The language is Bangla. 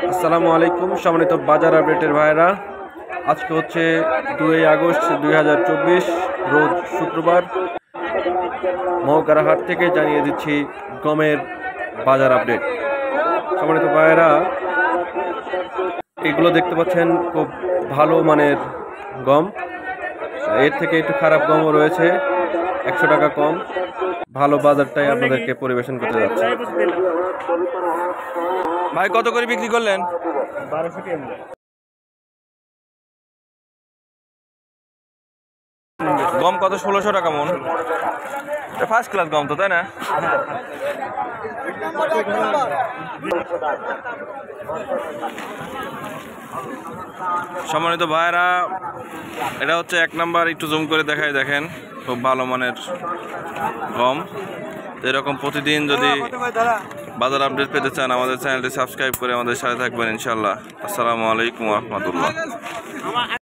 আসসালামু আলাইকুম সম্মানিত বাজার আপডেটের ভাইরা, আজকে হচ্ছে 2 আগস্ট 2024 রোজ শুক্রবার। মহকারা হাট থেকে জানিয়ে দিচ্ছি গমের বাজার আপডেট। সম্মানিত ভাইরা, এগুলো দেখতে পাচ্ছেন খুব ভালো মানের গম, এর থেকে একটু খারাপ গমও রয়েছে, 100 টাকা কম। ভালো বাজারটাই আপনাদেরকে পরিবেশন করতে যাচ্ছে। ভাই কত করে বিক্রি করলেন? 1200 টাকা। গম কত? 1600 টাকা মন। ফার্স্ট ক্লাস গম তো, তাই না? সম্মানিত ভাইরা, এটা হচ্ছে 1 নাম্বার। একটু জুম করে দেখেন, খুব ভালো মানের গম। এরকম প্রতিদিন যদি বাজার আপডেট পেতে চান, আমাদের চ্যানেলটি সাবস্ক্রাইব করে আমাদের সাথে থাকবেন ইনশাল্লাহ। আসসালামু আলাইকুম ওয়া রাহমাতুল্লাহ।